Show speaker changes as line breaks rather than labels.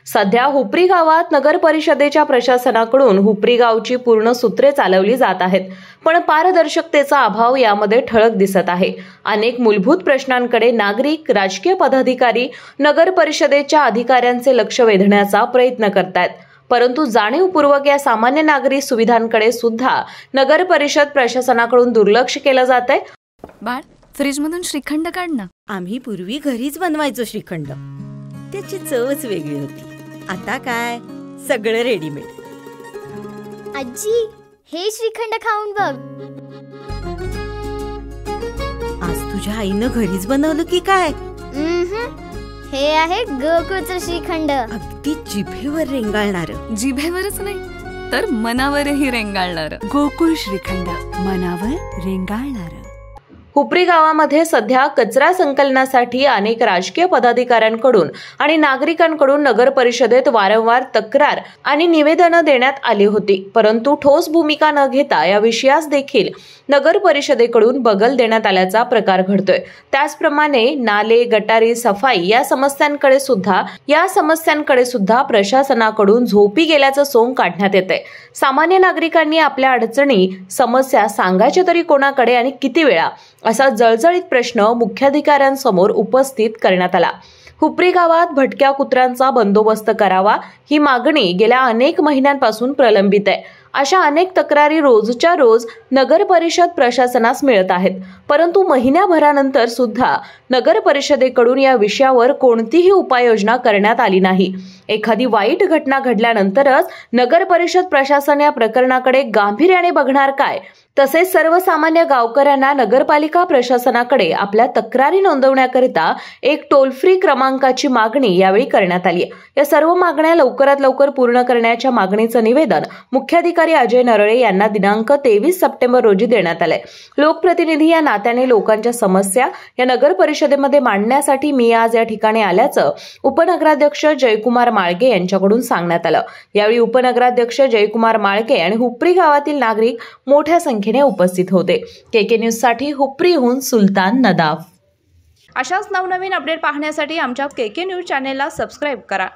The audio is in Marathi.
सध्या हुपरी गावात नगर परिषदेच्या प्रशासनाकडून हुपरी गावची पूर्ण सूत्रे चालवली जात आहेत, पण पारदर्शकतेचा अभाव यामध्ये ठळक दिसत आहे। अनेक मूलभूत प्रश्नांकडे नागरिक, राजकीय पदाधिकारी, नगर परिषदेच्या अधिकाऱ्यांचे लक्ष वेधण्याचा प्रयत्न करतात, परंतु जाणीवपूर्वक या सामान्य नागरी सुविधांकडे सुद्धा नगर परिषद प्रशासनाकडून दुर्लक्ष केलं जातंय।
बाळ, फ्रीजमधून श्रीखंड काढ ना।
आम्ही पूर्वी घरीच बनवायचो श्रीखंड, त्याची चवच वेगळी होती। आता काय सगळं रेडीमेड।
आजी, हे श्रीखंड खाऊन बघ।
आज तुझ्या आईनं घरीच बनवलं की काय?
हे आहे गोकुळचं श्रीखंड।
अगदी जिभेवर रेंगाळणार।
जिभेवरच नाही तर मनावरही रेंगाळणार। गोकुळ श्रीखंड, मनावर रेंगाळणार।
हुपरी गावामध्ये सध्या कचरा संकलनासाठी अनेक राजकीय पदाधिकाऱ्यांकडून आणि नागरिकांकडून नगर परिषदेत वारंवार तक्रार आणि निवेदनं देण्यात आली होती, परंतु ठोस भूमिका न घेता या विषयास देखील नगर परिषदेकडून बगल देण्यात आल्याचा प्रकार घडतोय। त्याचप्रमाणे नाले, गटारी, सफाई या समस्यांकडे सुद्धा प्रशासनाकडून झोपी गेल्याचं सोंग काढण्यात येतंय। सामान्य नागरिकांनी आपल्या अडचणी, समस्या सांगायच्या तरी कोणाकडे आणि किती वेळा, असा जळजळीत प्रश्न मुख्याधिकाऱ्यांसमोर उपस्थित करण्यात आला। हुपरी गावात भटक्या कुत्र्यांचा बंदोबस्त करावा ही मागणी गेल्या अनेक महिन्यांपासून प्रलंबित आहे। अशा अनेक तक्रारी रोजच्या रोज नगर परिषद प्रशासनास मिळत आहेत, परंतु महिन्याभरानंतर सुद्धा नगर परिषदेकडून या विषयावर कोणतीही उपाययोजना करण्यात आली नाही। एखादी वाईट घटना घडल्यानंतरच नगर परिषद प्रशासन या प्रकरणाकडे गांभीर्याने बघणार काय? तसेच सर्वसामान्य गावकऱ्यांना नगरपालिका प्रशासनाकडे आपल्या तक्रारी नोंदवण्याकरिता एक टोल फ्री क्रमांकाची मागणी यावेळी करण्यात आली। या सर्व मागण्या लवकरात लवकर पूर्ण करण्याच्या मागणीचं निवेदन मुख्याधिकारी अजय नरळे यांना दिनांक 23 सप्टेंबर रोजी देण्यात आले। लोकप्रतिनिधी या नात्याने लोकांच्या समस्या या नगर परिषदेमध्ये मांडण्यासाठी मी आज या ठिकाणी आल्याचं उपनगराध्यक्ष जयकुमार माळगे यांच्याकडून सांगण्यात आलं। यावेळी उपनगराध्यक्ष जयकुमार माळगे आणि हुपरी गावातील नागरिक मोठ्या संख्येने उपस्थित होते। केके न्यूज साठी हुपरीहून सुलतान नदाफ।
अशाच नवनवीन अपडेट पाहण्यासाठी आमच्या केके न्यूज चॅनेलला सबस्क्राइब करा।